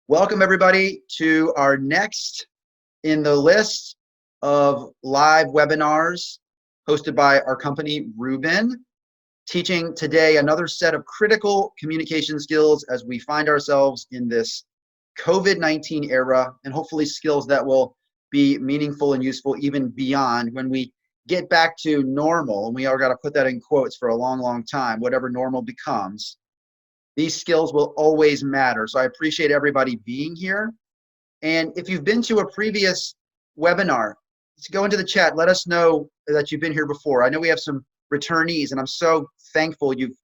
Welcome everybody to our next in the list of live webinars hosted by our company, Rubin, teaching today another set of critical communication skills as we find ourselves in this COVID-19 era, and hopefully skills that will be meaningful and useful even beyond when we get back to normal. And we are got to put that in quotes for a long, long time, whatever normal becomes. These skills will always matter. So I appreciate everybody being here. And if you've been to a previous webinar, let's go into the chat. Let us know that you've been here before. I know we have some returnees, and I'm so thankful you've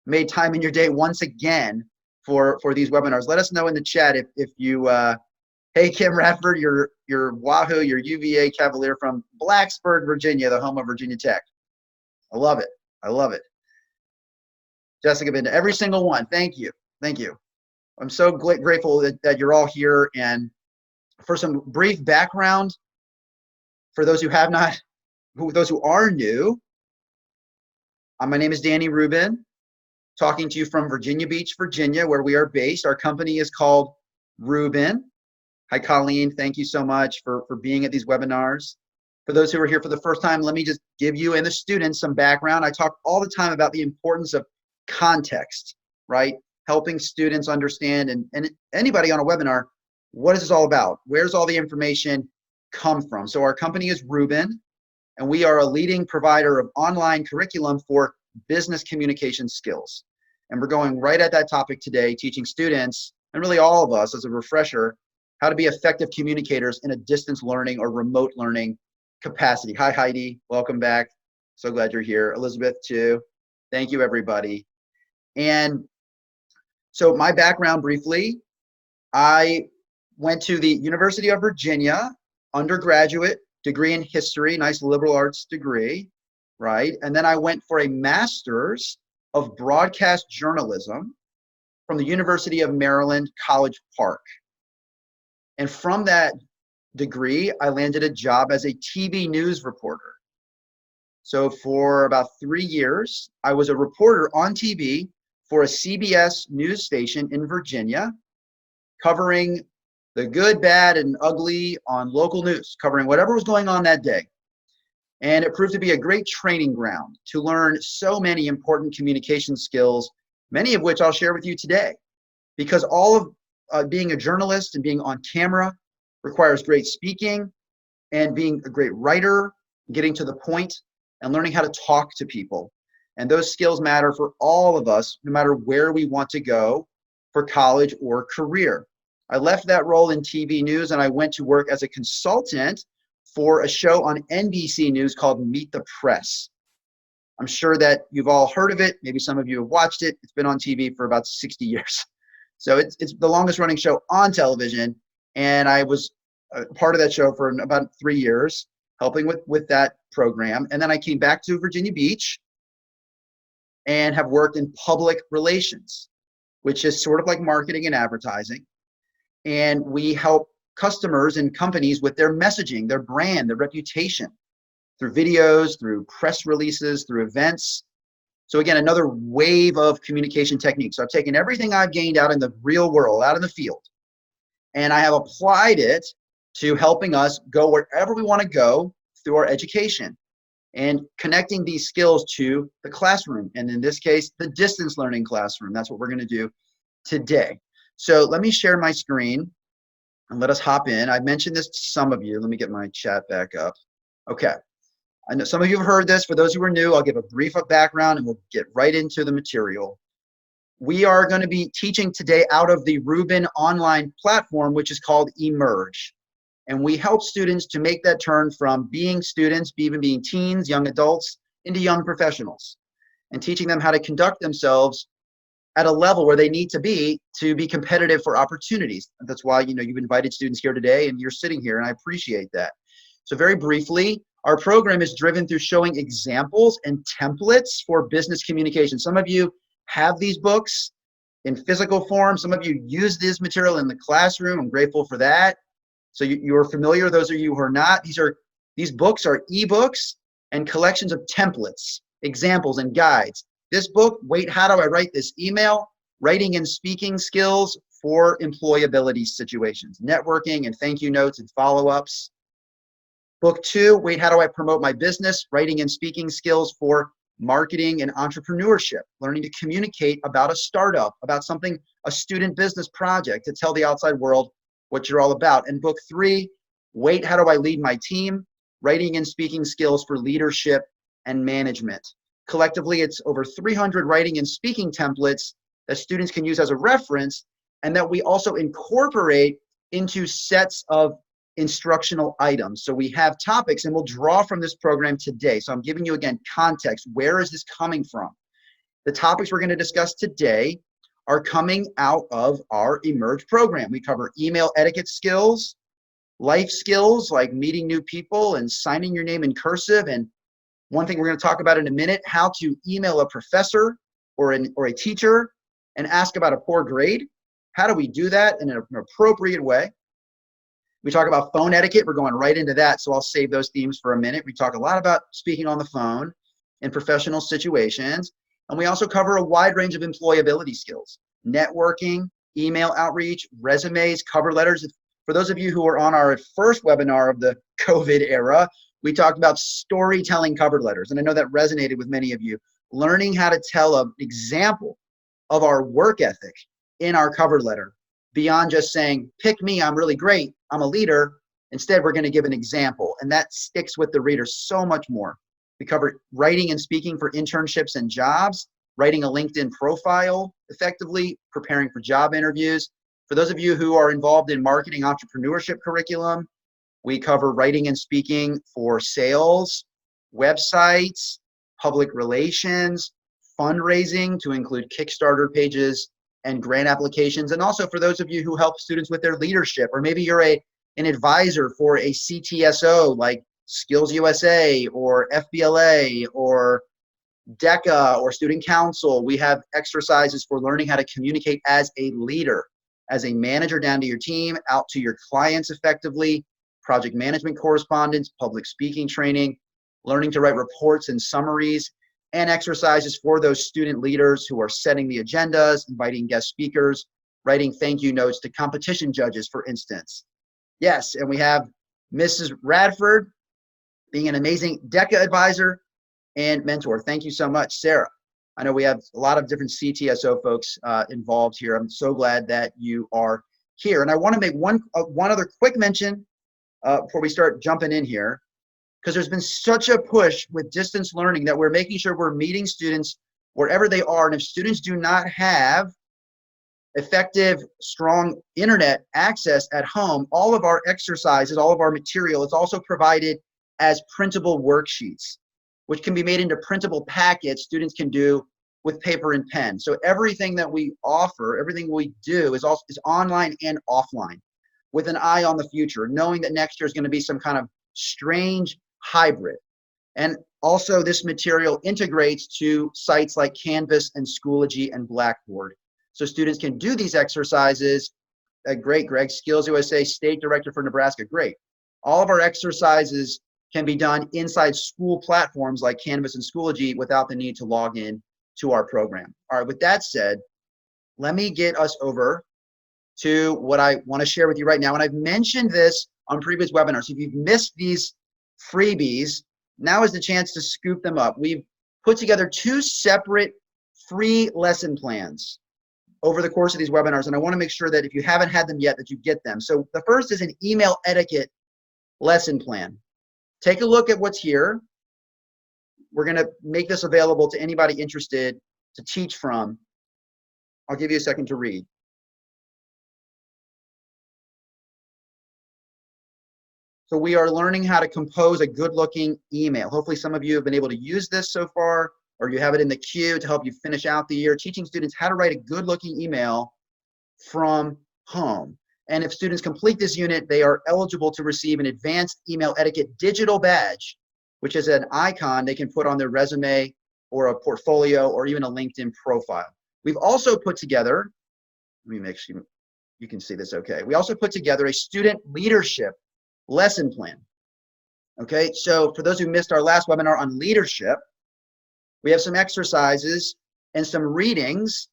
made time in your day once again for these webinars. Let us know in the chat if you, hey, Kim Radford, you're Wahoo, you're UVA Cavalier from Blacksburg, Virginia, the home of Virginia Tech. I love it. I love it. Jessica, been to every single one. Thank you. Thank you. I'm so grateful that you're all here. And for some brief background, for those who have not, those who are new, my name is Danny Rubin, talking to you from Virginia Beach, Virginia, where we are based. Our company is called Rubin. Hi, Colleen. Thank you so much for being at these webinars. For those who are here for the first time, let me just give you and the students some background. I talk all the time about the importance of context, right? Helping students understand, and anybody on a webinar, what is this all about? Where's all the information come from? So our company is Rubin, and we are a leading provider of online curriculum for business communication skills. And we're going right at that topic today, teaching students, and really all of us as a refresher, how to be effective communicators in a distance learning or remote learning capacity. Hi, Heidi. Welcome back. So glad you're here. Elizabeth, too. Thank you, everybody. And so my background briefly, I went to the University of Virginia, undergraduate degree in history, nice liberal arts degree, right? And then I went for a master's of broadcast journalism from the University of Maryland, College Park. And from that degree, I landed a job as a TV news reporter. So for about 3 years, I was a reporter on TV for a CBS news station in Virginia, covering the good, bad, and ugly on local news, covering whatever was going on that day. And it proved to be a great training ground to learn so many important communication skills, many of which I'll share with you today. Because all of being a journalist and being on camera requires great speaking and being a great writer, getting to the point, and learning how to talk to people. And those skills matter for all of us, no matter where we want to go for college or career. I left that role in TV news and I went to work as a consultant for a show on NBC News called Meet the Press. I'm sure that you've all heard of it. Maybe some of you have watched it. It's been on TV for about 60 years. So it's the longest running show on television. And I was part of that show for about 3 years, helping with that program. And then I came back to Virginia Beach and have worked in public relations, which is sort of like marketing and advertising. And we help customers and companies with their messaging, their brand, their reputation, through videos, through press releases, through events. So again, another wave of communication techniques. So I've taken everything I've gained out in the real world, out in the field, and I have applied it to helping us go wherever we want to go through our education, and connecting these skills to the classroom, and in this case, the distance learning classroom. That's what we're going to do today. So let me share my screen and let us hop in. I mentioned this to some of you. Let me get my chat back up. Okay. I know some of you have heard this. For those who are new, I'll give a brief background and we'll get right into the material. We are going to be teaching today out of the Rubin online platform, which is called Emerge. And we help students to make that turn from being students, even being teens, young adults, into young professionals, and teaching them how to conduct themselves at a level where they need to be competitive for opportunities. That's why, you know, you've invited students here today and you're sitting here, and I appreciate that. So very briefly, our program is driven through showing examples and templates for business communication. Some of you have these books in physical form. Some of you use this material in the classroom. I'm grateful for that. So you're familiar. Those of you who are not, these books are ebooks and collections of templates, examples, and guides. This book, Wait, How Do I Write This Email? Writing and Speaking Skills for employability situations, networking and thank you notes and follow-ups. Book 2, wait, how do I promote my business? Writing and speaking skills for marketing and entrepreneurship, learning to communicate about a startup, about something, a student business project, to tell the outside world what you're all about. And book 3, wait, how do I lead my team? Writing and speaking skills for leadership and management. Collectively, it's over 300 writing and speaking templates that students can use as a reference, and that we also incorporate into sets of instructional items. So we have topics, and we'll draw from this program today. So I'm giving you, again, context. Where is this coming from? The topics we're going to discuss today are coming out of our Emerge program. We cover email etiquette skills, life skills like meeting new people and signing your name in cursive, and one thing we're going to talk about in a minute, how to email a professor or a teacher and ask about a poor grade. How do we do that in an appropriate way? We talk about phone etiquette. We're going right into that, so I'll save those themes for a minute. We talk a lot about speaking on the phone in professional situations, and we also cover a wide range of employability skills, networking, email outreach, resumes, cover letters. For those of you who were on our first webinar of the COVID era, we talked about storytelling cover letters, and I know that resonated with many of you. Learning how to tell an example of our work ethic in our cover letter, beyond just saying, pick me, I'm really great, I'm a leader. Instead, we're going to give an example, and that sticks with the reader so much more. We cover writing and speaking for internships and jobs, writing a LinkedIn profile effectively, preparing for job interviews. For those of you who are involved in marketing entrepreneurship curriculum, we cover writing and speaking for sales, websites, public relations, fundraising to include Kickstarter pages and grant applications. And also for those of you who help students with their leadership, or maybe you're an advisor for a CTSO like Skills USA or FBLA or DECA or Student Council, we have exercises for learning how to communicate as a leader, as a manager down to your team, out to your clients effectively, project management correspondence, public speaking training, learning to write reports and summaries, and exercises for those student leaders who are setting the agendas, inviting guest speakers, writing thank you notes to competition judges, for instance. Yes, and we have Mrs. Radford being an amazing DECA advisor and mentor. Thank you so much, Sarah. I know we have a lot of different CTSO folks involved here. I'm so glad that you are here. And I want to make one other quick mention before we start jumping in here, because there's been such a push with distance learning that we're making sure we're meeting students wherever they are. And if students do not have effective, strong internet access at home, all of our exercises, all of our material is also provided as printable worksheets, which can be made into printable packets students can do with paper and pen. So everything that we offer, everything we do is online and offline, with an eye on the future, knowing that next year is going to be some kind of strange hybrid. And also this material integrates to sites like Canvas and Schoology and Blackboard. So students can do these exercises. Great, Greg, Skills USA, State Director for Nebraska, great. All of our exercises can be done inside school platforms like Canvas and Schoology without the need to log in to our program. All right, with that said, let me get us over to what I want to share with you right now. And I've mentioned this on previous webinars. If you've missed these freebies, now is the chance to scoop them up. We've put together 2 separate free lesson plans over the course of these webinars, and I want to make sure that if you haven't had them yet, that you get them. So the first is an email etiquette lesson plan. Take a look at what's here. We're going to make this available to anybody interested to teach from. I'll give you a second to read. So we are learning how to compose a good-looking email. Hopefully some of you have been able to use this so far, or you have it in the queue to help you finish out the year, teaching students how to write a good-looking email from home. And if students complete this unit, they are eligible to receive an advanced email etiquette digital badge, which is an icon they can put on their resume or a portfolio or even a LinkedIn profile. We've also put together, let me make sure you can see this okay. We also put together a student leadership lesson plan. Okay, so for those who missed our last webinar on leadership, we have some exercises and some readings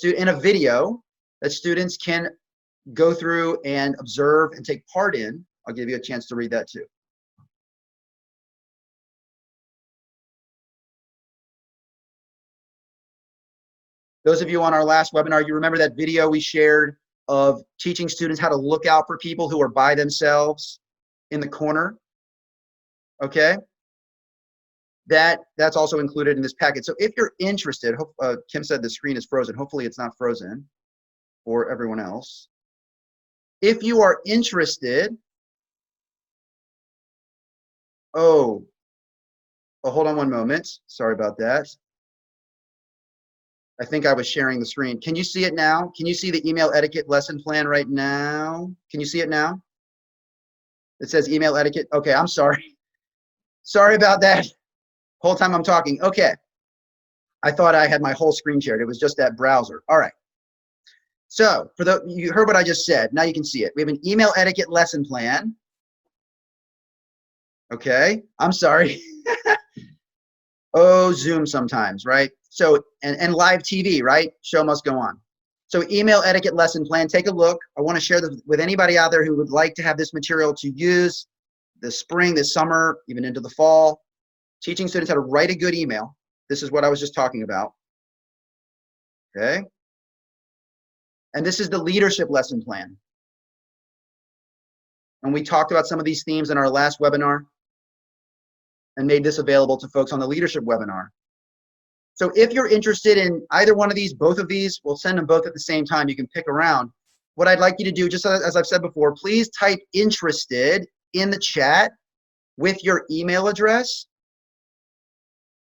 in a video that students can go through and observe and take part in. I'll give you a chance to read that too. Those of you on our last webinar, you remember that video we shared of teaching students how to look out for people who are by themselves in the corner? Okay. That's also included in this packet. So if you're interested, Kim said the screen is frozen. Hopefully it's not frozen for everyone else. If you are interested, hold on one moment. Sorry about that. I think I was sharing the screen. Can you see it now? Can you see the email etiquette lesson plan right now? Can you see it now? It says email etiquette. Okay, I'm sorry. Sorry about that. Whole time I'm talking. Okay. I thought I had my whole screen shared. It was just that browser. All right. So you heard what I just said. Now you can see it. We have an email etiquette lesson plan. Okay. I'm sorry. Oh, Zoom sometimes, right? So, and live TV, right? Show must go on. So email etiquette lesson plan, take a look. I want to share this with anybody out there who would like to have this material to use this spring, this summer, even into the fall. Teaching students how to write a good email. This is what I was just talking about. Okay. And this is the leadership lesson plan. And we talked about some of these themes in our last webinar and made this available to folks on the leadership webinar. So if you're interested in either one of these, both of these, we'll send them both at the same time. You can pick around. What I'd like you to do, just as I've said before, please type interested in the chat with your email address,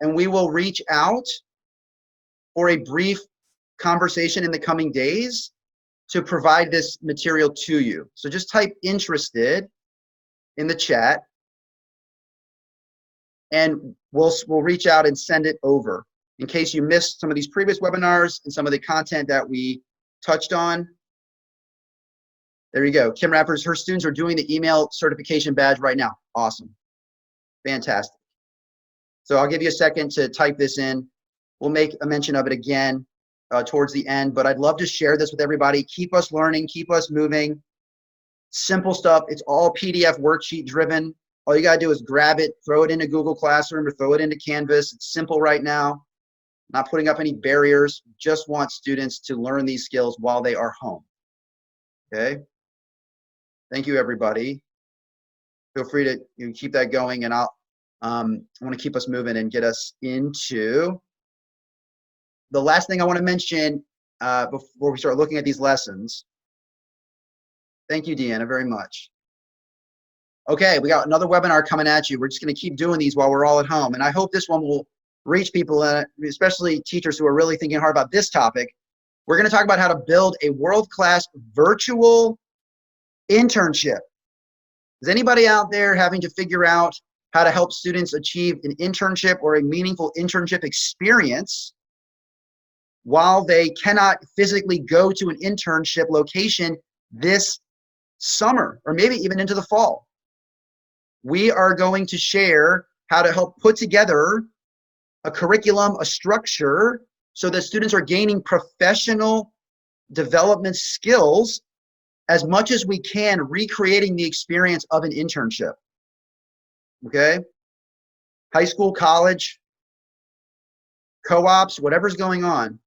and we will reach out for a brief conversation in the coming days to provide this material to you. So just type interested in the chat, and we'll reach out and send it over. In case you missed some of these previous webinars and some of the content that we touched on. There you go. Kim Rappers, her students are doing the email certification badge right now. Awesome. Fantastic. So I'll give you a second to type this in. We'll make a mention of it again towards the end, but I'd love to share this with everybody. Keep us learning, keep us moving. Simple stuff. It's all PDF worksheet driven. All you got to do is grab it, throw it into Google Classroom or throw it into Canvas. It's simple right now. Not putting up any barriers. Just want students to learn these skills while they are home. Okay. Thank you, everybody. Feel free to keep that going, and I want to keep us moving and get us into the last thing I want to mention before we start looking at these lessons. Thank you, Deanna, very much. Okay, we got another webinar coming at you. We're just going to keep doing these while we're all at home, and I hope this one will reach people, especially teachers who are really thinking hard about this topic. We're going to talk about how to build a world-class virtual internship. Is anybody out there having to figure out how to help students achieve an internship or a meaningful internship experience while they cannot physically go to an internship location this summer or maybe even into the fall? We are going to share how to help put together a curriculum, a structure, so that students are gaining professional development skills as much as we can, recreating the experience of an internship. Okay? High school, college, co-ops, whatever's going on,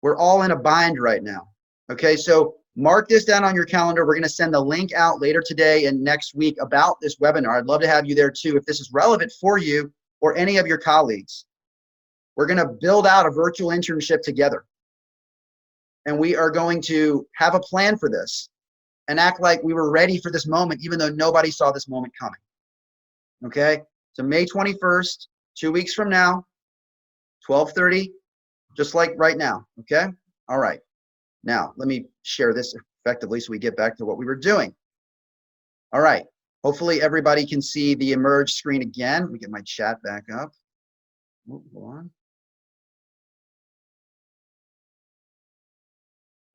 we're all in a bind right now. Okay, so mark this down on your calendar. We're going to send the link out later today and next week about this webinar. I'd love to have you there too if this is relevant for you or any of your colleagues. We're going to build out a virtual internship together. And we are going to have a plan for this and act like we were ready for this moment, even though nobody saw this moment coming. Okay, so May 21st, 2 weeks from now, 12:30, just like right now. Okay, all right. Now, let me share this effectively so we get back to what we were doing. All right, hopefully everybody can see the Emerge screen again. Let me get my chat back up. Oh, hold on.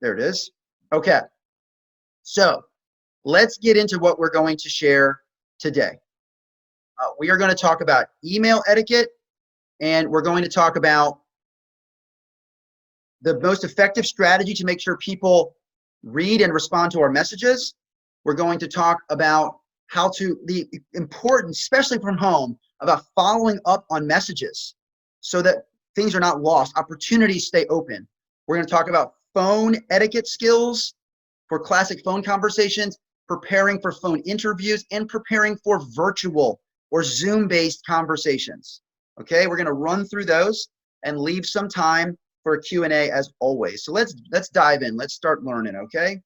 There it is. Okay, so let's get into what we're going to share today. We are going to talk about email etiquette, and we're going to talk about the most effective strategy to make sure people read and respond to our messages. We're going to talk about the importance, especially from home, about following up on messages so that things are not lost, opportunities stay open. We're going to talk about phone etiquette skills for classic phone conversations, preparing for phone interviews, and preparing for virtual or Zoom-based conversations. Okay, we're going to run through those and leave some time for a Q&A as always. So let's dive in. Let's start learning, okay?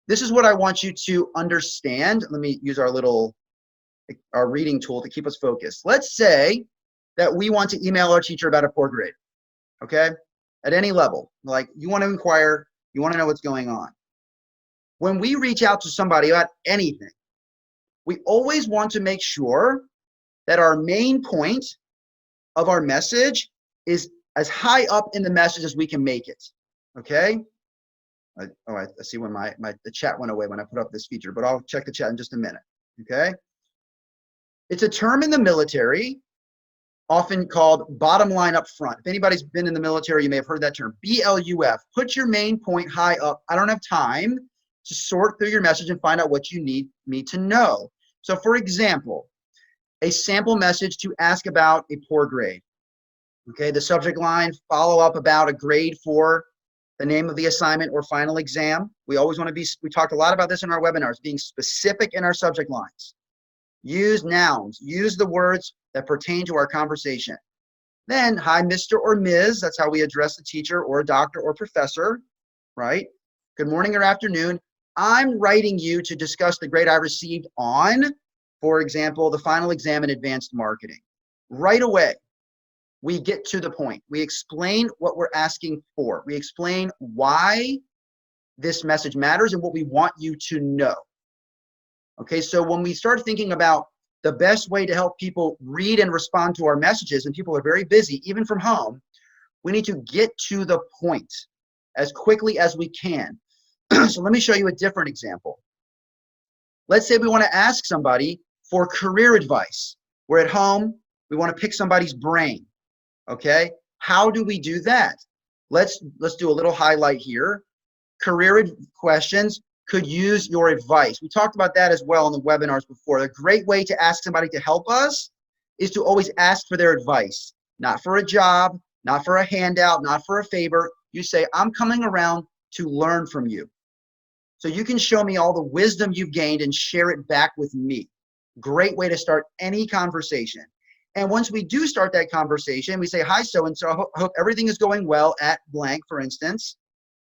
This is what I want you to understand. Let me use our reading tool to keep us focused. Let's say that we want to email our teacher about a poor grade, okay? At any level, like you want to inquire, you want to know what's going on. When we reach out to somebody about anything, we always want to make sure that our main point of our message is as high up in the message as we can make it, okay? I see when the chat went away when I put up this feature, but I'll check the chat in just a minute, okay? It's a term in the military often called bottom line up front. If anybody's been in the military, you may have heard that term, BLUF. Put your main point high up. I don't have time to sort through your message and find out what you need me to know. So for example, a sample message to ask about a poor grade. Okay, the subject line, follow up about a grade for the name of the assignment or final exam. We always want to be, we talked a lot about this in our webinars, being specific in our subject lines. Use nouns, use the words that pertain to our conversation. Then, hi, Mr. or Ms. That's how we address the teacher or doctor or professor, right? Good morning or afternoon. I'm writing you to discuss the grade I received on, for example, the final exam in advanced marketing. Right away, we get to the point. We explain what we're asking for. We explain why this message matters and what we want you to know. Okay, so when we start thinking about the best way to help people read and respond to our messages, and people are very busy, even from home, we need to get to the point as quickly as we can. So let me show you a different example. Let's say we want to ask somebody for career advice. We're at home, we want to pick somebody's brain. Okay, how do we do that? Let's do a little highlight here. Career questions could use your advice. We talked about that as well in the webinars before. A great way to ask somebody to help us is to always ask for their advice, not for a job, not for a handout, not for a favor. You say, I'm coming around to learn from you. So you can show me all the wisdom you've gained and share it back with me. Great way to start any conversation. And once we do start that conversation, we say, hi, so-and-so, I hope everything is going well at blank, for instance,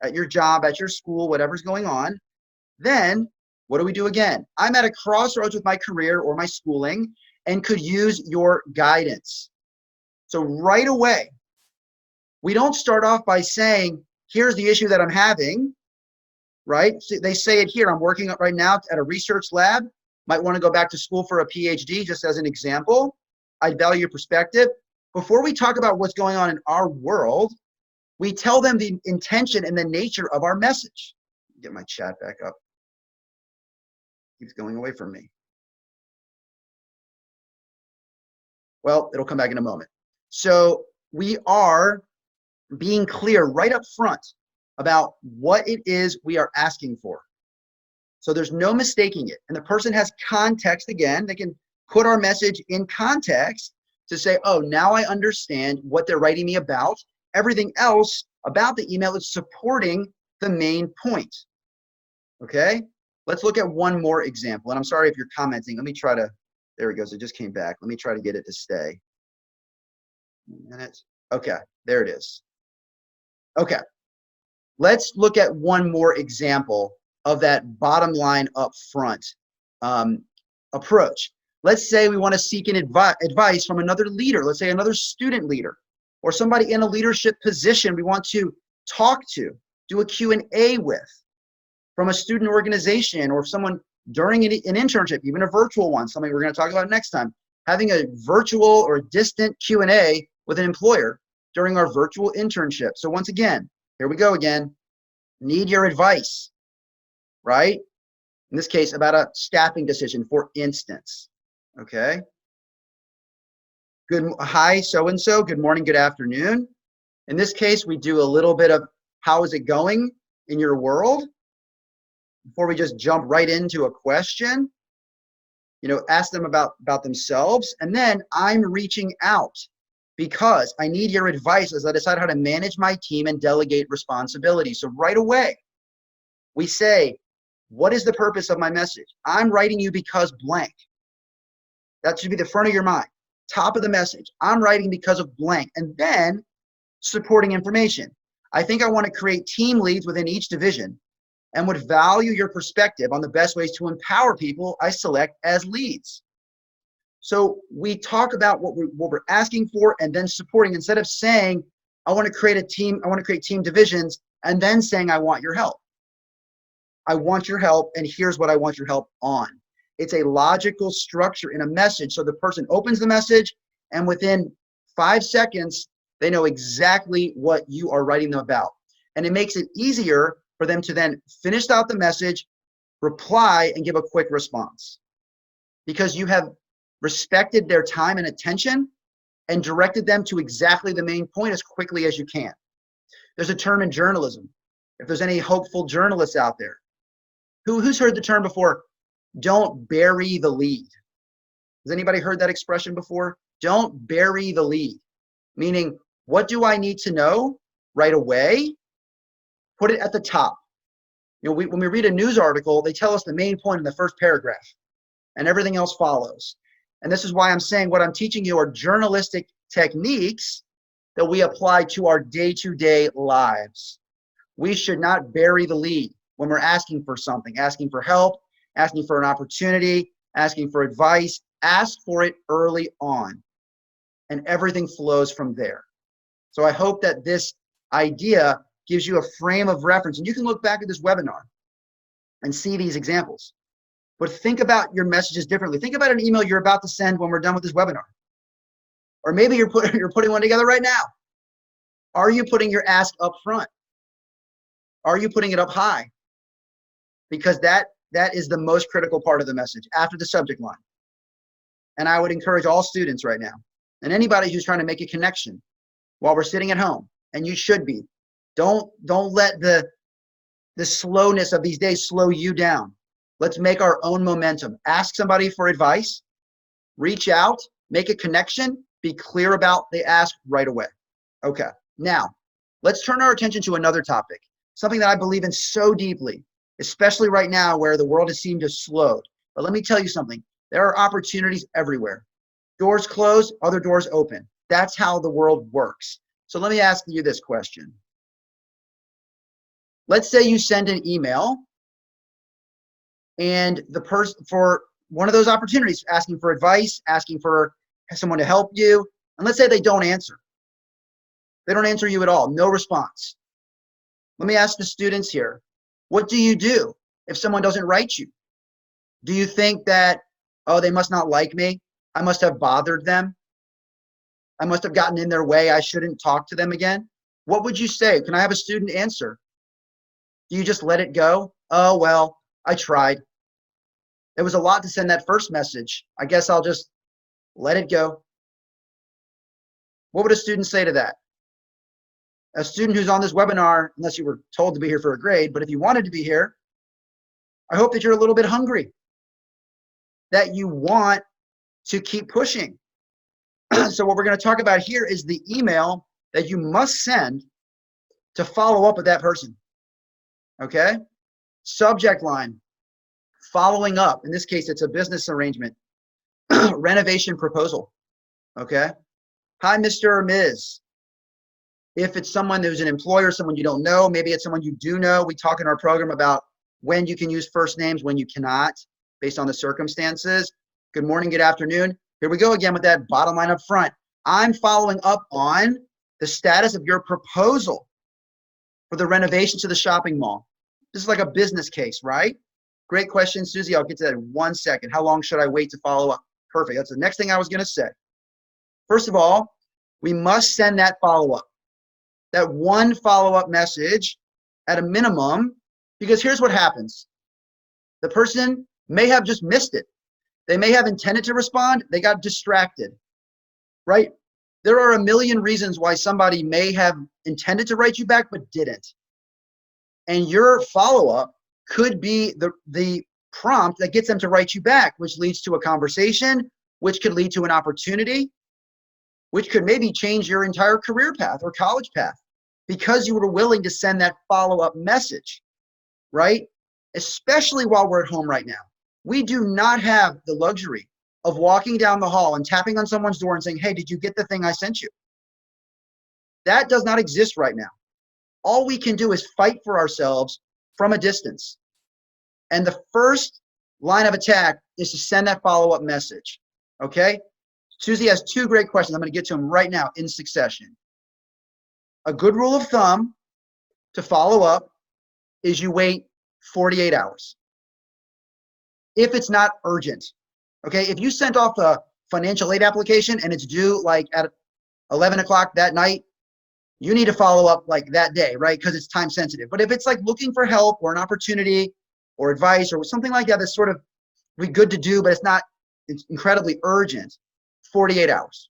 at your job, at your school, whatever's going on. Then what do we do again? I'm at a crossroads with my career or my schooling and could use your guidance. So right away, we don't start off by saying, here's the issue that I'm having, right? So they say it here. I'm working right now at a research lab. Might want to go back to school for a PhD, just as an example. I value your perspective. Before we talk about what's going on in our world, we tell them the intention and the nature of our message. Get my chat back up. Keeps going away from me. Well, it'll come back in a moment. So we are being clear right up front about what it is we are asking for. So there's no mistaking it. And the person has context again. They can put our message in context to say, oh, now I understand what they're writing me about. Everything else about the email is supporting the main point. Okay? Let's look at one more example. And I'm sorry if you're commenting. Let me try to, there it goes. It just came back. Let me try to get it to stay. A minute. Okay, there it is. Okay. Let's look at one more example of that bottom line up front approach. Let's say we want to seek an advice from another leader. Let's say another student leader or somebody in a leadership position we want to talk to, do a Q&A with, from a student organization or someone during an internship, even a virtual one, something we're going to talk about next time. Having a virtual or distant Q&A with an employer during our virtual internship. So once again, here we go again. Need your advice, right? In this case, about a staffing decision, for instance. Okay. Good. Hi, so-and-so. Good morning, good afternoon. In this case, we do a little bit of how is it going? in your world before we just jump right into a question. Ask them about themselves. And then I'm reaching out because I need your advice as I decide how to manage my team and delegate responsibility. So right away, we say, what is the purpose of my message? I'm writing you because blank. That should be the front of your mind. Top of the message. I'm writing because of blank. And then supporting information. I think I want to create team leads within each division and would value your perspective on the best ways to empower people I select as leads. So we talk about what we're asking for and then supporting, instead of saying, I want to create a team, I want to create team divisions, and then saying, I want your help. I want your help, and here's what I want your help on. It's a logical structure in a message. So the person opens the message, and within 5 seconds, they know exactly what you are writing them about. And it makes it easier for them to then finish out the message, reply, and give a quick response. Because you have respected their time and attention and directed them to exactly the main point as quickly as you can. There's a term in journalism. If there's any hopeful journalists out there, who's heard the term before? Don't bury the lead. Has anybody heard that expression before? Don't bury the lead. Meaning, what do I need to know right away? Put it at the top. When we read a news article, they tell us the main point in the first paragraph, and everything else follows. And this is why I'm saying what I'm teaching you are journalistic techniques that we apply to our day-to-day lives. We should not bury the lead when we're asking for something, asking for help, asking for an opportunity, asking for advice. Ask for it early on, and everything flows from there. So I hope that this idea gives you a frame of reference, and you can look back at this webinar and see these examples. But think about your messages differently. Think about an email you're about to send when we're done with this webinar. Or maybe you're putting one together right now. Are you putting your ask up front? Are you putting it up high? Because that is the most critical part of the message, after the subject line. And I would encourage all students right now, and anybody who's trying to make a connection while we're sitting at home, and you should be, don't let the slowness of these days slow you down. Let's make our own momentum. Ask somebody for advice, reach out, make a connection, be clear about the ask right away. Okay, now let's turn our attention to another topic, something that I believe in so deeply, especially right now where the world has seemed to slow. But let me tell you something, there are opportunities everywhere. Doors close, other doors open. That's how the world works. So let me ask you this question. Let's say you send an email and the person, for one of those opportunities, asking for advice, asking for someone to help you, and let's say they don't answer. They don't answer you at all, no response. Let me ask the students here, what do you do if someone doesn't write you? Do you think that, oh, they must not like me? I must have bothered them. I must have gotten in their way. I shouldn't talk to them again. What would you say? Can I have a student answer? Do you just let it go? Oh, well, I tried. It was a lot to send that first message. I guess I'll just let it go. What would a student say to that? A student who's on this webinar, unless you were told to be here for a grade, but if you wanted to be here, I hope that you're a little bit hungry, that you want to keep pushing. So what we're going to talk about here is the email that you must send to follow up with that person. Okay? Subject line, following up. In this case, it's a business arrangement, renovation proposal. Okay? Hi, Mr. or Ms. If it's someone who's an employer, someone you don't know, maybe it's someone you do know. We talk in our program about when you can use first names, when you cannot, based on the circumstances. Good morning, good afternoon. Here we go again with that bottom line up front. I'm following up on the status of your proposal for the renovation to the shopping mall. This is like a business case, right? Great question, Susie. I'll get to that in 1 second. How long should I wait to follow up? Perfect. That's the next thing I was going to say. First of all, we must send that follow-up, that one follow-up message at a minimum, because here's what happens. The person may have just missed it. They may have intended to respond. They got distracted, right? There are a million reasons why somebody may have intended to write you back, but didn't. And your follow-up could be the prompt that gets them to write you back, which leads to a conversation, which could lead to an opportunity, which could maybe change your entire career path or college path because you were willing to send that follow-up message, right? Especially while we're at home right now. We do not have the luxury of walking down the hall and tapping on someone's door and saying, hey, did you get the thing I sent you? That does not exist right now. All we can do is fight for ourselves from a distance. And the first line of attack is to send that follow-up message, okay? Susie has two great questions. I'm going to get to them right now in succession. A good rule of thumb to follow up is you wait 48 hours. If it's not urgent, okay? If you sent off a financial aid application and it's due like at 11 o'clock that night, you need to follow up like that day, right? Because it's time sensitive. But if it's like looking for help or an opportunity or advice or something like that, that's sort of be good to do, but it's incredibly urgent, 48 hours.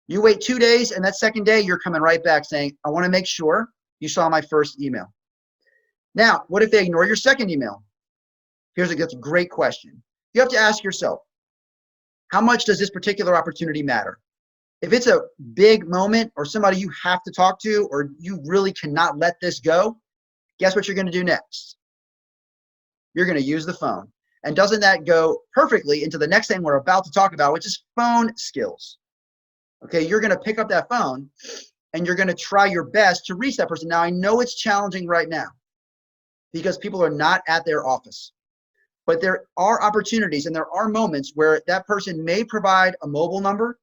You wait 2 days, and that second day, you're coming right back saying, I want to make sure you saw my first email. Now, what if they ignore your second email? That's a great question. You have to ask yourself, how much does this particular opportunity matter? If it's a big moment or somebody you have to talk to or you really cannot let this go, guess what you're going to do next? You're going to use the phone. And doesn't that go perfectly into the next thing we're about to talk about, which is phone skills? Okay, you're going to pick up that phone and you're going to try your best to reach that person. Now, I know it's challenging right now because people are not at their office, but there are opportunities and there are moments where that person may provide a mobile number,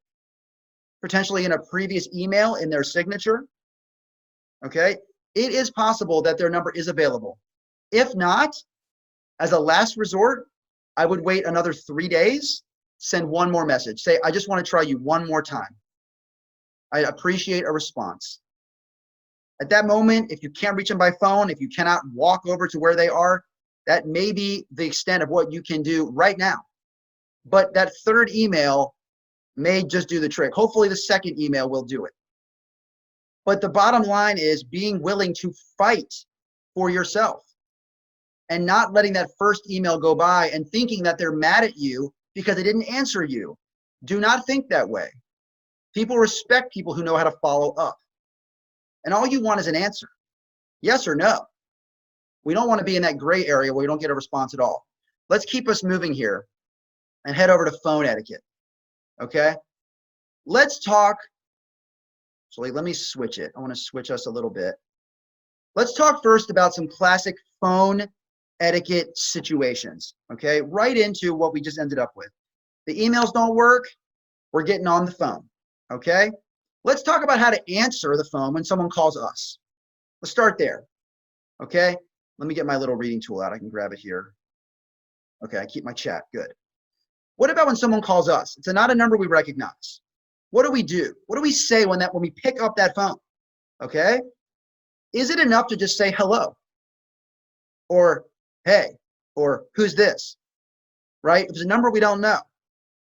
potentially in a previous email in their signature, okay? It is possible that their number is available. If not, as a last resort, I would wait another 3 days, send one more message. Say, I just want to try you one more time. I appreciate a response. At that moment, if you can't reach them by phone, if you cannot walk over to where they are, that may be the extent of what you can do right now. But that third email may just do the trick. Hopefully the second email will do it. But the bottom line is being willing to fight for yourself and not letting that first email go by and thinking that they're mad at you because they didn't answer you. Do not think that way. People respect people who know how to follow up. And all you want is an answer, yes or no. We don't want to be in that gray area where we don't get a response at all. Let's keep us moving here and head over to phone etiquette. Okay, let's talk. So let me switch it. I want to switch us a little bit. Let's talk first about some classic phone etiquette situations. Okay, right into what we just ended up with. The emails don't work. We're getting on the phone. Okay, let's talk about how to answer the phone when someone calls us. Let's start there. Okay, let me get my little reading tool out. I can grab it here. Okay, I keep my chat. Good. What about when someone calls us? It's not a number we recognize. What do we do? What do we say when we pick up that phone? Okay? Is it enough to just say hello? Or hey, or who's this? Right? If it's a number we don't know.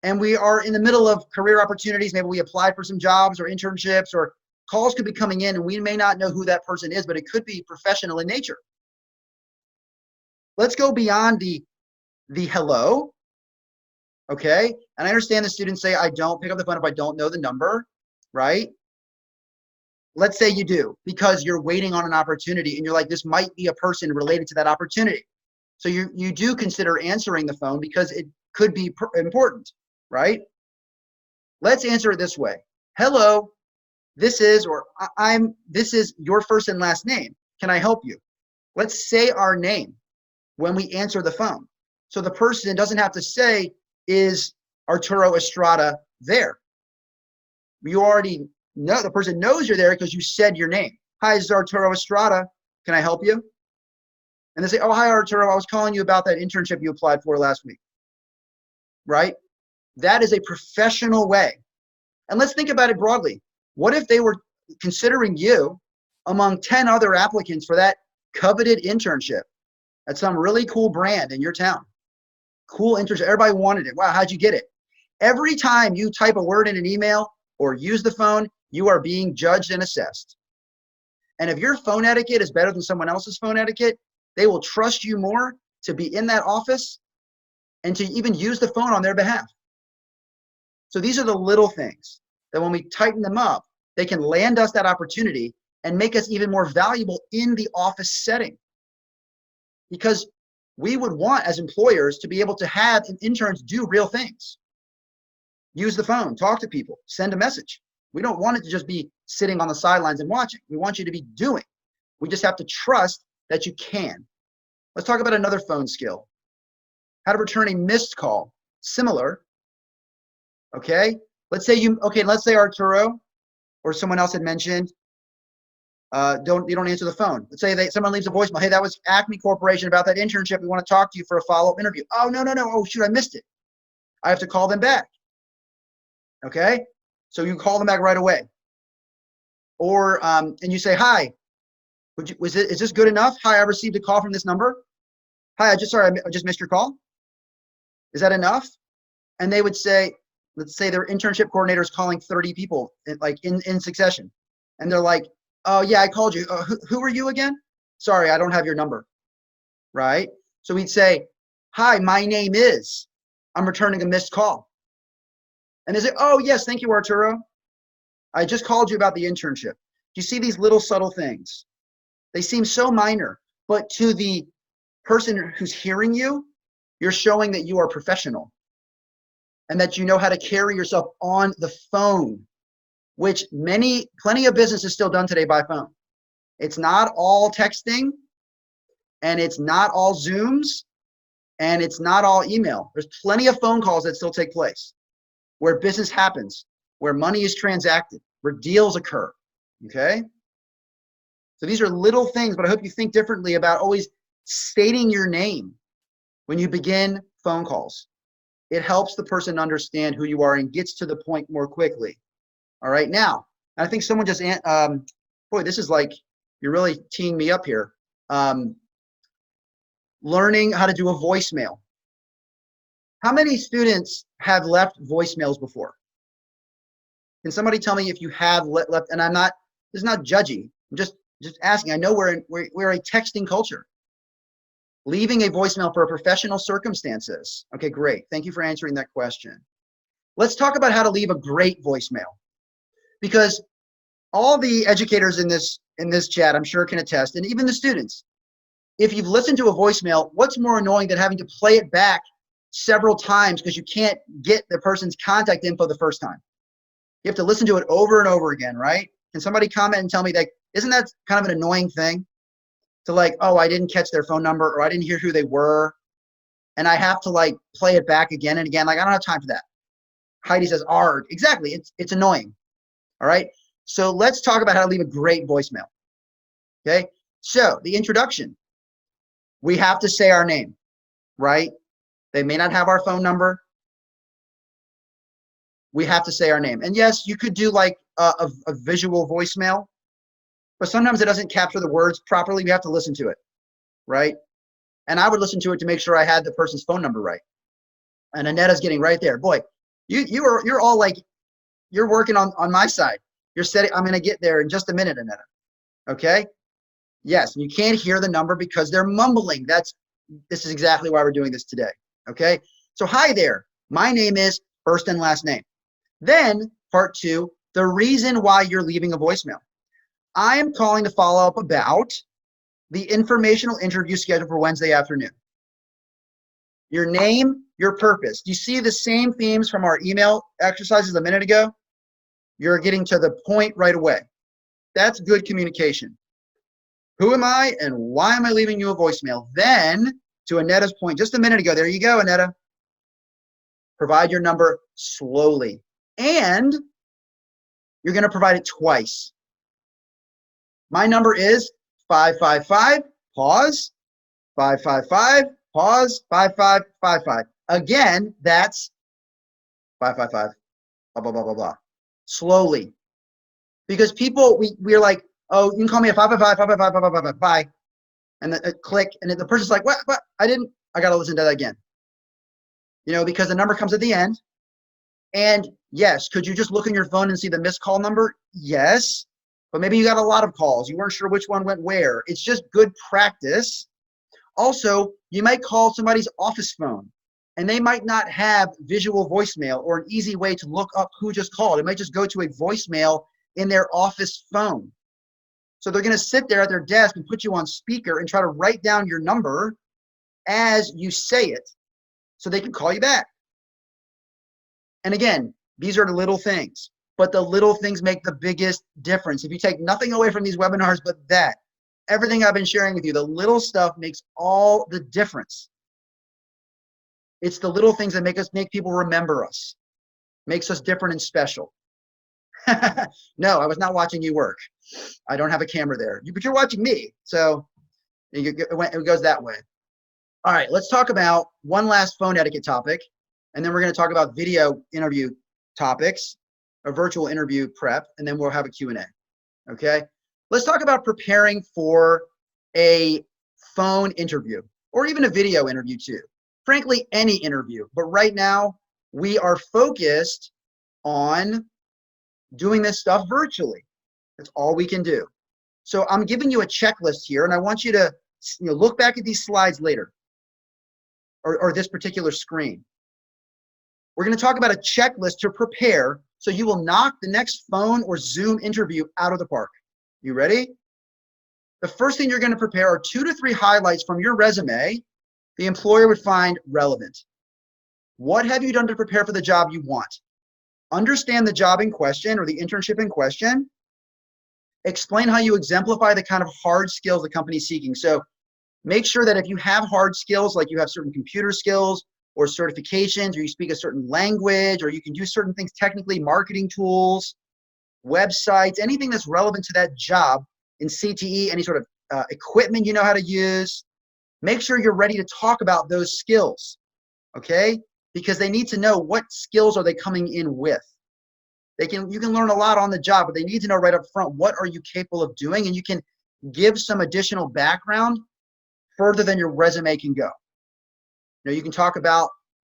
And we are in the middle of career opportunities, maybe we applied for some jobs or internships, or calls could be coming in and we may not know who that person is, but it could be professional in nature. Let's go beyond the hello. Okay, and I understand the students say, I don't pick up the phone if I don't know the number, right? Let's say you do, because you're waiting on an opportunity and you're like, this might be a person related to that opportunity. So you do consider answering the phone because it could be important, right? Let's answer it this way. Hello, this is your first and last name. Can I help you? Let's say our name when we answer the phone. So the person doesn't have to say, is Arturo Estrada there? You already know, the person knows you're there because you said your name. Hi, this is Arturo Estrada. Can I help you? And they say, oh, hi, Arturo. I was calling you about that internship you applied for last week. Right? That is a professional way. And let's think about it broadly. What if they were considering you among 10 other applicants for that coveted internship at some really cool brand in your town? Cool internship. Everybody wanted it. Wow, how'd you get it? Every time you type a word in an email or use the phone, you are being judged and assessed. And if your phone etiquette is better than someone else's phone etiquette, they will trust you more to be in that office and to even use the phone on their behalf. So these are the little things that when we tighten them up, they can land us that opportunity and make us even more valuable in the office setting. Because we would want, as employers, to be able to have interns do real things. Use the phone, talk to people, send a message. We don't want it to just be sitting on the sidelines and watching. We want you to be doing. We just have to trust that you can. Let's talk about another phone skill. How to return a missed call. Similar. Okay. Let's say Arturo or someone else had mentioned, you don't answer the phone. Let's say someone leaves a voicemail. Hey, that was Acme Corporation about that internship. We want to talk to you for a follow-up interview. Oh, no. Oh, shoot, I missed it. I have to call them back. Okay. So you call them back right away. Or, and you say, hi, is this good enough? Hi, I received a call from this number. Hi, I just missed your call. Is that enough? And they would say, let's say their internship coordinator is calling 30 people in succession. And they're like, oh yeah, I called you. Who are you again? Sorry, I don't have your number. Right? So we'd say, hi, my name is, I'm returning a missed call. And they say, oh yes, thank you, Arturo. I just called you about the internship. You see these little subtle things. They seem so minor, but to the person who's hearing you, you're showing that you are professional and that you know how to carry yourself on the phone, which plenty of business is still done today by phone. It's not all texting, and it's not all Zooms, and it's not all email. There's plenty of phone calls that still take place where business happens, where money is transacted, where deals occur, okay? So these are little things, but I hope you think differently about always stating your name when you begin phone calls. It helps the person understand who you are and gets to the point more quickly. All right, now, I think someone just, boy, this is like, you're really teeing me up here. Learning how to do a voicemail. How many students have left voicemails before? Can somebody tell me if you have left? And this is not judgy. I'm just asking. I know we're a texting culture. Leaving a voicemail for professional circumstances. Okay, great. Thank you for answering that question. Let's talk about how to leave a great voicemail. Because all the educators in this chat, I'm sure, can attest, and even the students, if you've listened to a voicemail, what's more annoying than having to play it back several times because you can't get the person's contact info the first time? You have to listen to it over and over again, right? Can somebody comment and tell me, that isn't that kind of an annoying thing? To like, oh, I didn't catch their phone number, or I didn't hear who they were, and I have to like play it back again and again. Like, I don't have time for that. Heidi says, arg. Exactly, it's annoying. All right, so let's talk about how to leave a great voicemail. Okay, so the introduction. We have to say our name, right? They may not have our phone number. We have to say our name. And yes, you could do like a visual voicemail, but sometimes it doesn't capture the words properly. We have to listen to it, right? And I would listen to it to make sure I had the person's phone number right. And Annetta's getting right there. Boy, you're all like, you're working on my side. You're setting, I'm gonna get there in just a minute, Annetta. Okay? Yes, you can't hear the number because they're mumbling. This is exactly why we're doing this today. Okay? So hi there. My name is first and last name. Then part 2, the reason why you're leaving a voicemail. I am calling to follow up about the informational interview scheduled for Wednesday afternoon. Your name, your purpose. Do you see the same themes from our email exercises a minute ago? You're getting to the point right away. That's good communication. Who am I and why am I leaving you a voicemail? Then, to Annetta's point just a minute ago, there you go, Annetta. Provide your number slowly. And you're going to provide it twice. My number is 555, pause, 555, pause, 5555. Again, that's 555, blah, blah, blah, blah, blah. Slowly. Because people, we're like, oh, you can call me at 555, 555, 555, bye. And then click, and the person's like, what? I got to listen to that again. You know, because the number comes at the end. And yes, could you just look in your phone and see the missed call number? Yes. but maybe you got a lot of calls. You weren't sure which one went where. It's just good practice. Also, you might call somebody's office phone and they might not have visual voicemail or an easy way to look up who just called. It might just go to a voicemail in their office phone. So they're going to sit there at their desk and put you on speaker and try to write down your number as you say it so they can call you back. And again, these are the little things, but the little things make the biggest difference. If you take nothing away from these webinars but that, everything I've been sharing with you, the little stuff makes all the difference. It's the little things that make people remember us, makes us different and special. No, I was not watching you work. I don't have a camera there, but you're watching me. So it goes that way. All right, let's talk about one last phone etiquette topic. And then we're going to talk about video interview topics, a virtual interview prep, and then we'll have a Q&A. Okay, let's talk about preparing for a phone interview or even a video interview too. Frankly, any interview. But right now, we are focused on doing this stuff virtually. That's all we can do. So I'm giving you a checklist here, and I want you to look back at these slides later, or this particular screen. We're going to talk about a checklist to prepare so you will knock the next phone or Zoom interview out of the park. You ready? The first thing you're going to prepare are 2 to 3 highlights from your resume the employer would find relevant. What have you done to prepare for the job you want? Understand the job in question or the internship in question. Explain how you exemplify the kind of hard skills the company's seeking. So make sure that if you have hard skills, like you have certain computer skills or certifications, or you speak a certain language, or you can do certain things technically, marketing tools, websites, anything that's relevant to that job in CTE, any sort of equipment you know how to use, make sure you're ready to talk about those skills, okay? Because they need to know what skills are they coming in with. You can learn a lot on the job, but they need to know right up front, what are you capable of doing? And you can give some additional background further than your resume can go. You can talk about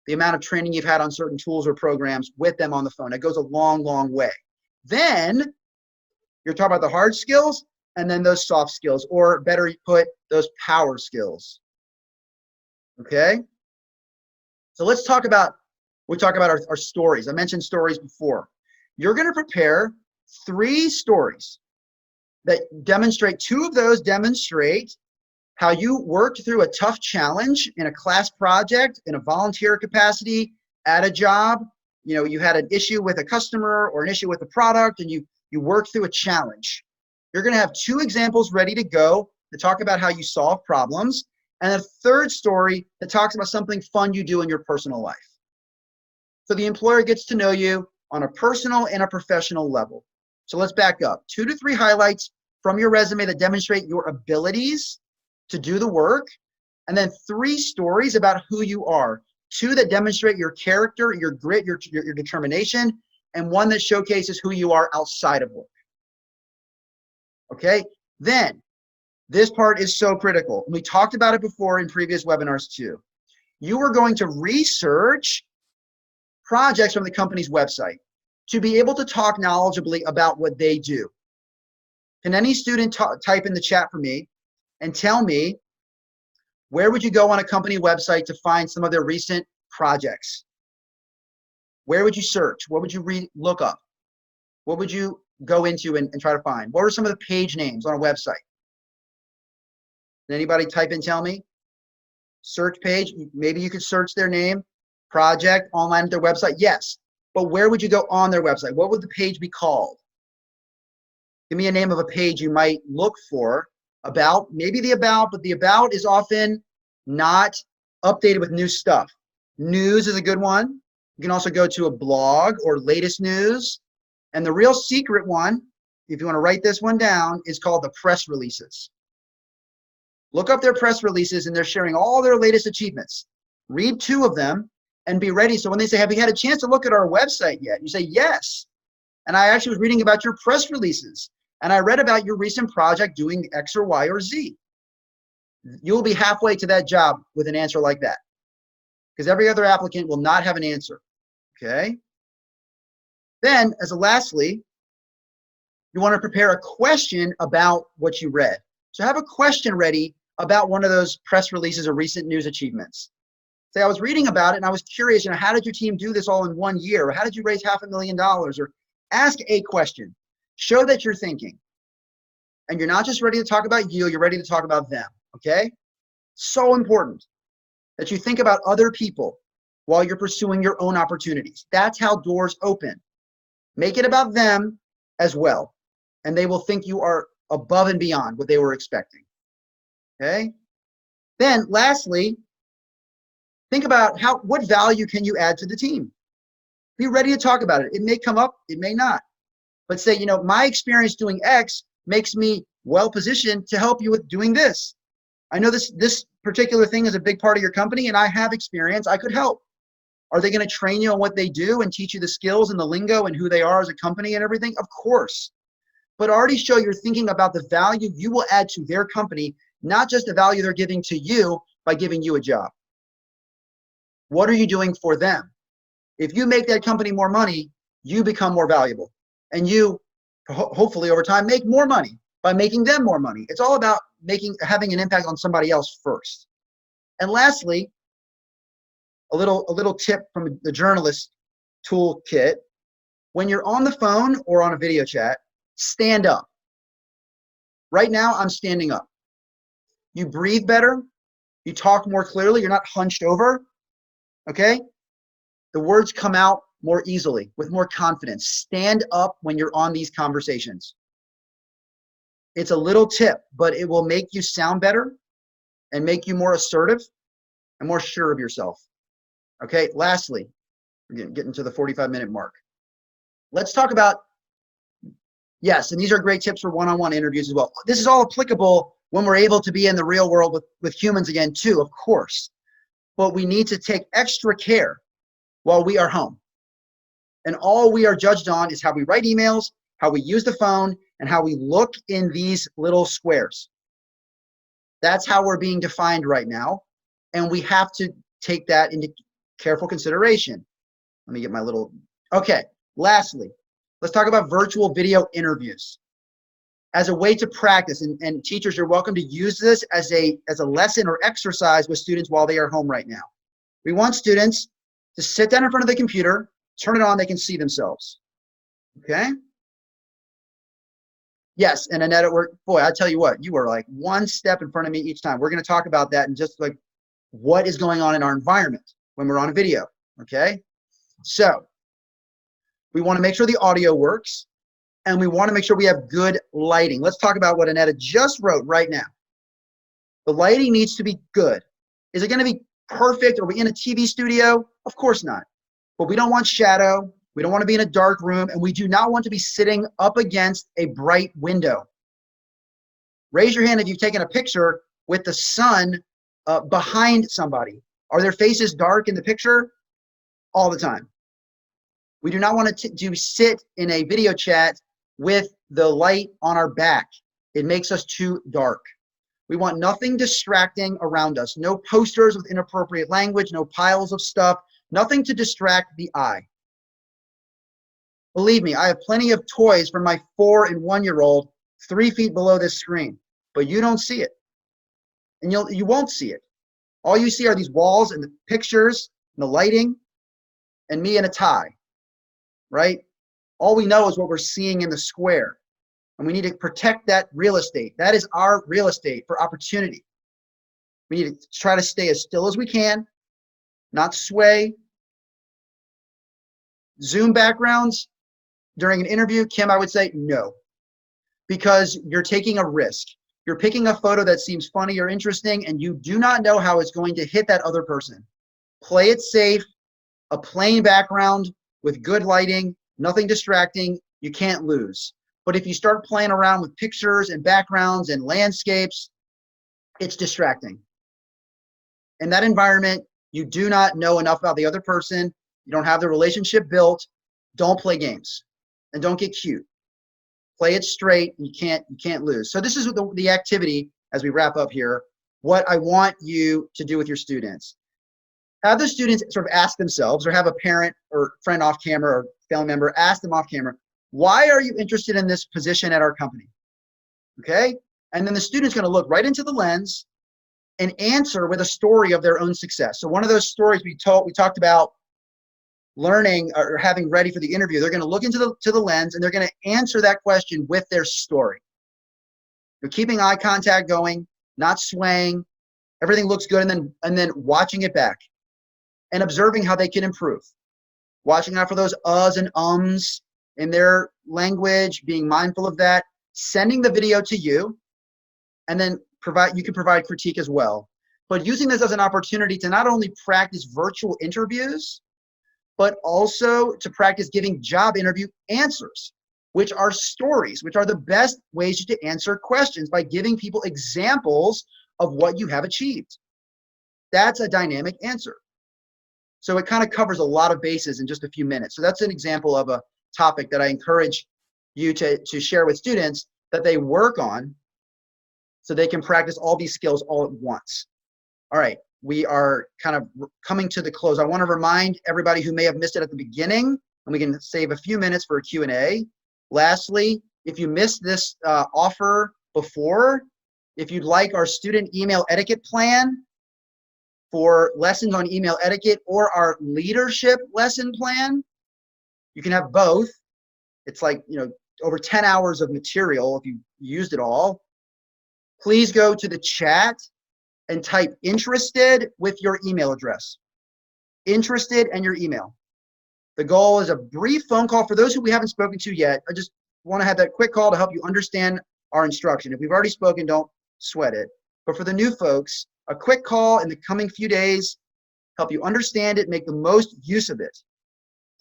the amount of training you've had on certain tools or programs with them on the phone. It goes a long, long way. Then you're talking about the hard skills and then those soft skills, or better put, those power skills. Okay? So let's talk about, our stories. I mentioned stories before. You're going to prepare 3 stories that demonstrate, 2 of those demonstrate how you worked through a tough challenge in a class project, in a volunteer capacity, at a job. You had an issue with a customer or an issue with a product, and you worked through a challenge. You're going to have 2 examples ready to go to talk about how you solve problems, and a 3rd story that talks about something fun you do in your personal life. So the employer gets to know you on a personal and a professional level. So let's back up. 2 to 3 highlights from your resume that demonstrate your abilities to do the work, and then 3 stories about who you are. 2 that demonstrate your character, your grit, your determination, and 1 that showcases who you are outside of work. Okay, then this part is so critical. We talked about it before in previous webinars too. You are going to research projects from the company's website to be able to talk knowledgeably about what they do. Can any student type in the chat for me and tell me, where would you go on a company website to find some of their recent projects? Where would you search? What would you look up? What would you go into and try to find? What are some of the page names on a website? Can anybody type in, tell me? Search page, maybe you could search their name, project, online at their website. Yes, but where would you go on their website? What would the page be called? Give me a name of a page you might look for. About, maybe the about, but the about is often not updated with new stuff. News is a good one. You can also go to a blog or latest news. And the real secret one, if you want to write this one down, is called the press releases. Look up their press releases, and they're sharing all their latest achievements. Read 2 of them and be ready. So when they say, have you had a chance to look at our website yet? You say, yes. And I actually was reading about your press releases. And I read about your recent project doing X or Y or Z. You'll be halfway to that job with an answer like that, because every other applicant will not have an answer. Okay? Then, as a lastly, You want to prepare a question about what you read. So have a question ready about one of those press releases or recent news achievements. Say, I was reading about it and I was curious, how did your team do this all in 1 year? Or how did you raise $500,000? Or ask a question. Show that you're thinking. And you're not just ready to talk about you, you're ready to talk about them, okay? So important that you think about other people while you're pursuing your own opportunities. That's how doors open. Make it about them as well. And they will think you are above and beyond what they were expecting, okay? Then lastly, think about what value can you add to the team? Be ready to talk about it. It may come up, it may not. But say, my experience doing X makes me well positioned to help you with doing this. I know this particular thing is a big part of your company and I have experience, I could help. Are they going to train you on what they do and teach you the skills and the lingo and who they are as a company and everything? Of course. But already show you're thinking about the value you will add to their company, not just the value they're giving to you by giving you a job. What are you doing for them? If you make that company more money, you become more valuable. And you, hopefully over time, make more money by making them more money. It's all about having an impact on somebody else first. And lastly, a little tip from the journalist toolkit. When you're on the phone or on a video chat, stand up. Right now, I'm standing up. You breathe better. You talk more clearly. You're not hunched over. Okay? The words come out more easily with more confidence. Stand up when you're on these conversations. It's a little tip, but it will make you sound better and make you more assertive and more sure of yourself. Okay, lastly, we're getting to the 45-minute mark. Let's talk about, yes, and these are great tips for one-on-one interviews as well. This is all applicable when we're able to be in the real world with humans again too, of course. But we need to take extra care while we are home. And all we are judged on is how we write emails, how we use the phone, and how we look in these little squares. That's how we're being defined right now. And we have to take that into careful consideration. Let me get my little, okay. Lastly, let's talk about virtual video interviews as a way to practice. And teachers, you're welcome to use this as a lesson or exercise with students while they are home right now. We want students to sit down in front of the computer, turn it on, they can see themselves. Okay? Yes, and Annette, boy, I tell you what, you are like one step in front of me each time. We're going to talk about that and just like what is going on in our environment when we're on a video. Okay? So we want to make sure the audio works and we want to make sure we have good lighting. Let's talk about what Annette just wrote right now. The lighting needs to be good. Is it going to be perfect? Are we in a TV studio? Of course not. But we don't want shadow. We don't want to be in a dark room, and we do not want to be sitting up against a bright window. Raise your hand if you've taken a picture with the sun behind somebody. Are their faces dark in the picture? All the time. We do not want to sit in a video chat with the light on our back. It makes us too dark. We want nothing distracting around us. No posters with inappropriate language, no piles of stuff, nothing to distract the eye. Believe me, I have plenty of toys for my 4- and 1-year-old 3 feet below this screen, but you don't see it. And you won't see it. All you see are these walls and the pictures and the lighting and me in a tie, right? All we know is what we're seeing in the square. And we need to protect that real estate. That is our real estate for opportunity. We need to try to stay as still as we can, not sway. Zoom backgrounds during an interview, Kim, I would say no, because you're taking a risk. You're picking a photo that seems funny or interesting, and you do not know how it's going to hit that other person. Play it safe, a plain background with good lighting, nothing distracting, you can't lose. But if you start playing around with pictures and backgrounds and landscapes, it's distracting. In that environment, you do not know enough about the other person. You don't have the relationship built. Don't play games and don't get cute. Play it straight. You can't lose. So this is the activity as we wrap up here. What I want you to do with your students. Have the students sort of ask themselves, or have a parent or friend off camera or family member ask them off camera, Why are you interested in this position at our company? Okay. And then the student's going to look right into the lens and answer with a story of their own success. So one of those stories we talked about learning or having ready for the interview, they're going to look into the lens and they're going to answer that question with their story. They're keeping eye contact going, not swaying. Everything looks good, and then watching it back and observing how they can improve. Watching out for those uhs and ums in their language, being mindful of that, sending the video to you, and then you can provide critique as well. But using this as an opportunity to not only practice virtual interviews, but also to practice giving job interview answers, which are stories, which are the best ways to answer questions by giving people examples of what you have achieved. That's a dynamic answer. So it kind of covers a lot of bases in just a few minutes. So that's an example of a topic that I encourage you to share with students that they work on so they can practice all these skills all at once. All right, we are kind of coming to the close. I want to remind everybody who may have missed it at the beginning, and we can save a few minutes for a Q&A. Lastly, if you missed this offer before, if you'd like our student email etiquette plan for lessons on email etiquette or our leadership lesson plan, you can have both. It's like, over 10 hours of material if you used it all. Please go to the chat and type interested with your email address. Interested and your email. The goal is a brief phone call for those who we haven't spoken to yet. I just want to have that quick call to help you understand our instruction. If we've already spoken, don't sweat it. But for the new folks, a quick call in the coming few days, help you understand it, make the most use of it.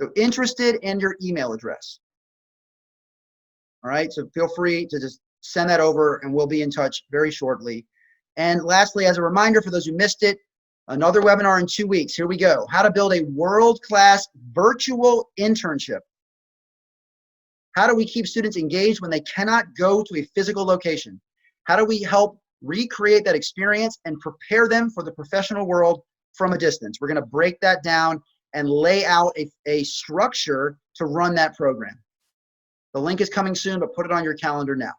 So interested and your email address. All right, so feel free to just send that over and we'll be in touch very shortly. And lastly, as a reminder for those who missed it, another webinar in 2 weeks. Here we go. How to build a world-class virtual internship. How do we keep students engaged when they cannot go to a physical location? How do we help recreate that experience and prepare them for the professional world from a distance? We're going to break that down and lay out a structure to run that program. The link is coming soon, but put it on your calendar now.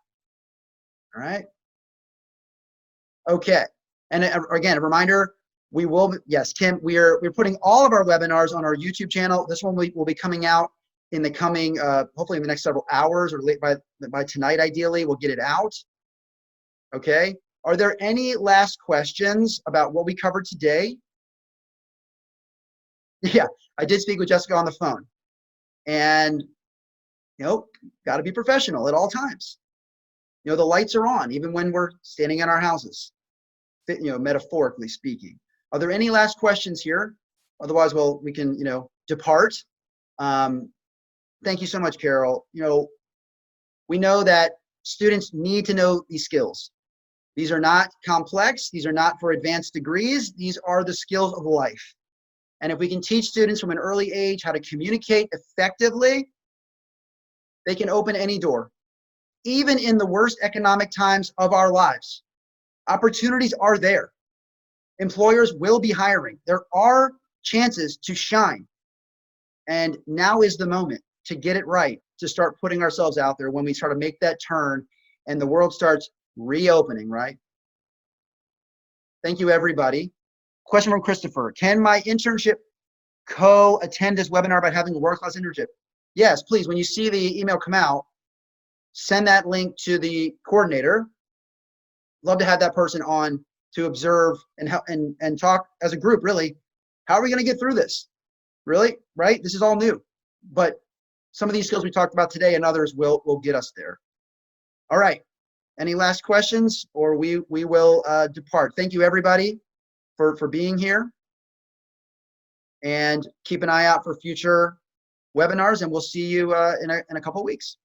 All right. Okay. And again, a reminder, we will, yes, Kim, we're putting all of our webinars on our YouTube channel. This one will be coming out in the coming, hopefully in the next several hours or late by tonight, ideally, we'll get it out. Okay. Are there any last questions about what we covered today? Yeah, I did speak with Jessica on the phone. And, got to be professional at all times. The lights are on, even when we're standing in our houses, metaphorically speaking. Are there any last questions here? Otherwise, well, we can, depart. Thank you so much, Carol. We know that students need to know these skills. These are not complex. These are not for advanced degrees. These are the skills of life. And if we can teach students from an early age how to communicate effectively, they can open any door, even in the worst economic times of our lives. Opportunities are there. Employers will be hiring. There are chances to shine. And now is the moment to get it right, to start putting ourselves out there when we start to make that turn and the world starts reopening, right? Thank you, everybody. Question from Christopher. Can my internship co-attend this webinar by having a world-class internship? Yes, please. When you see the email come out, send that link to the coordinator. Love to have that person on to observe and help and talk as a group, really. How are we going to get through this? Really, right? This is all new. But some of these skills we talked about today and others will get us there. All right. Any last questions, or we will depart. Thank you, everybody, for being here. And keep an eye out for future webinars, and we'll see you in a couple of weeks.